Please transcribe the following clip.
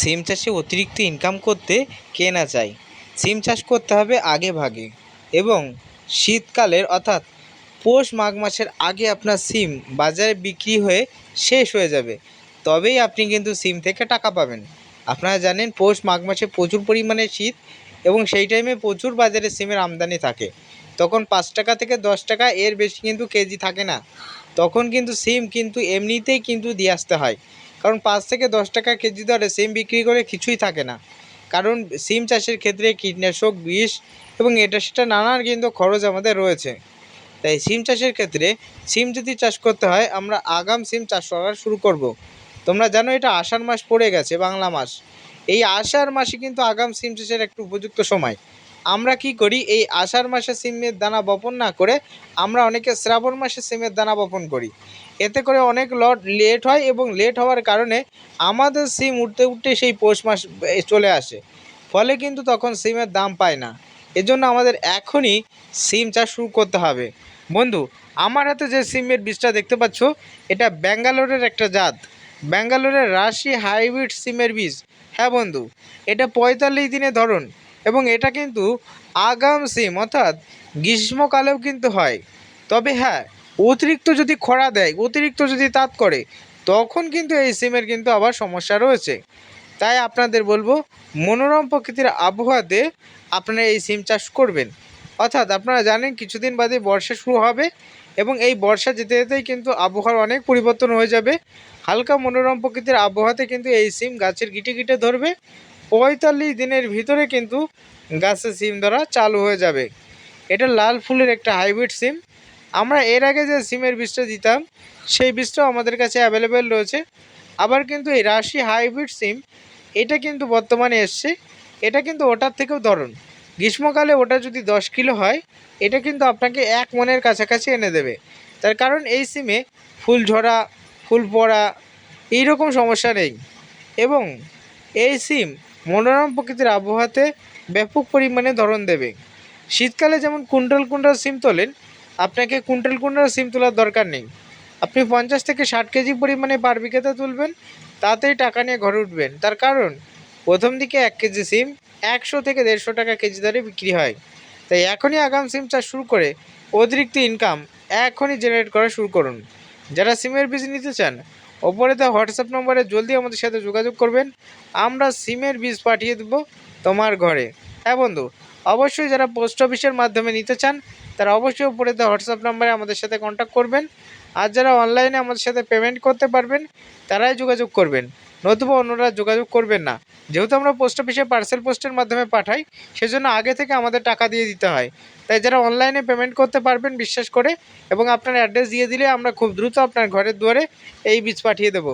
সিম চাষে অতিরিক্ত ইনকাম করতে কে না চায়। সিম চাষ করতে হবে আগে ভাগে এবং শীতকালের অর্থাৎ পৌষ মাঘ মাসের আগে আপনার সিম বাজারে বিক্রি হয়ে শেষ হয়ে যাবে, তবেই আপনি কিন্তু সিম থেকে টাকা পাবেন। আপনারা জানেন পৌষ মাঘ মাসে প্রচুর পরিমাণে শীত এবং সেই টাইমে প্রচুর বাজারে সিমের আমদানি থাকে। তখন 5 টাকা থেকে 10 টাকা, এর বেশি কিন্তু কেজি থাকে না। তখন কিন্তু সিম কিন্তু এমনিতেই কিন্তু দিয়ে আসতে হয়, কারণ 5 থেকে 10 টাকা কেজি দরে সিম বিক্রি করে কিছুই থাকে না। কারণ সিম চাষের ক্ষেত্রে কীটনাশক, বিষ এবং এটা সেটা নানান কিন্তু খরচ আমাদের রয়েছে। তাই সিম চাষের ক্ষেত্রে সিম যদি চাষ করতে হয়, আমরা আগাম সিম চাষ করা শুরু করব। তোমরা জানো এটা আষাঢ় মাস পড়ে গেছে, বাংলা মাস। এই আষাঢ় মাসে কিন্তু আগাম সিম চাষের একটু উপযুক্ত সময়। আমরা কি করি, এই আষাঢ় মাসে সিমের দানা বপন না করে আমরা অনেকে শ্রাবণ মাসে সিমের দানা বপন করি। এতে করে অনেক লেট হয় এবং লেট হওয়ার কারণে আমাদের সিম উঠতে উঠতে সেই পৌষ মাস চলে আসে। ফলে কিন্তু তখন সিমের দাম পায় না। এজন্য আমাদের এখনই সিম চাষ শুরু করতে হবে। বন্ধু, আমার হাতে যে সিমের বীজটা দেখতে পাচ্ছ, এটা ব্যাঙ্গালোরের একটা জাত, ব্যাঙ্গালোরের রাশি হাইব্রিড সিমের বীজ। হ্যাঁ বন্ধু, এটা 45 দিনে ধরন এবং এটা কিন্তু আগাম সিম, অর্থাৎ গ্রীষ্মকালেও কিন্তু হয়। তবে হ্যাঁ, অতিরিক্ত যদি খরা দেয়, অতিরিক্ত যদি তাপ করে, তখন কিন্তু এই সিমের কিন্তু আবার সমস্যা রয়েছে। তাই আপনাদের বলবো, মনোরম প্রকৃতির আবহাওয়াতে আপনারা এই সিম চাষ করবেন। অর্থাৎ আপনারা জানেন কিছুদিন বাদে বর্ষা শুরু হবে এবং এই বর্ষা যেতে যেতেই কিন্তু আবহাওয়ার অনেক পরিবর্তন হয়ে যাবে। হালকা মনোরম প্রকৃতির আবহাওয়াতে কিন্তু এই সিম গাছের গিটে গিটে ধরবে। 45 দিনের ভিতরে কিন্তু গাছে সিম ধরা চালু হয়ে যাবে। এটা লাল ফুলের একটা হাইব্রিড সিম। আমরা এর আগে যে সিমের বীজটা দিতাম, সেই বীজটাও আমাদের কাছে অ্যাভেলেবেল রয়েছে। আবার কিন্তু এই রাশি হাইব্রিড সিম, এটা কিন্তু বর্তমানে এসছে। এটা কিন্তু ওটার থেকেও ধরন। গ্রীষ্মকালে ওটা যদি 10 কিলো হয়, এটা কিন্তু আপনাকে 1 মনের কাছাকাছি এনে দেবে। তার কারণ এই সিমে ফুল ঝরা, ফুল পড়া এইরকম সমস্যা নেই। এবং এই সিম মনোরম প্রকৃতির আবহাওয়াতে ব্যাপক পরিমাণে ধরন দেবে। শীতকালে যেমন কুইন্টাল কুইন্টাল সিম তোলেন, আপনাকে কুইন্টাল কুইন্টাল সিম তোলার দরকার নেই। আপনি 50 থেকে 60 কেজি পরিমাণে পার বিঘাতে তুলবেন, তাতেই টাকা নিয়ে ঘরে উঠবেন। তার কারণ প্রথম দিকে 1 কেজি সিম 100 থেকে 150 টাকা কেজি দরে বিক্রি হয়। তাই এখনই আগাম সিম চাষ শুরু করে অতিরিক্ত ইনকাম এখনই জেনারেট করা শুরু করুন। যারা সিমের বীজ নিতে চান, ওপরে দেওয়া হোয়াটসঅ্যাপ নম্বরে জলদি আমাদের সাথে যোগাযোগ করবেন। আমরা সিমের বীজ পাঠিয়ে দেবো তোমার ঘরে। হ্যাঁ বন্ধু, অবশ্যই যারা পোস্ট অফিসের মাধ্যমে নিতে চান, তারা অবশ্যই উপরে দেওয়া হোয়াটসঅ্যাপ নম্বরে আমাদের সাথে কন্ট্যাক্ট করবেন। আর যারা অনলাইনে আমাদের সাথে পেমেন্ট করতে পারবেন, তারাই যোগাযোগ করবেন, নতুবা অন্যরা যোগাযোগ করবেন না। যেহেতু আমরা পোস্ট অফিসে পার্সেল পোস্টের মাধ্যমে পাঠাই, সেজন্য আগে থেকে আমাদের টাকা দিয়ে দিতে হয়। তাই যারা অনলাইনে পেমেন্ট করতে পারবেন বিশ্বাস করে এবং আপনার অ্যাড্রেস দিয়ে দিলে আমরা খুব দ্রুত আপনার ঘরের দুয়ারে এই বীজ পাঠিয়ে দেবো।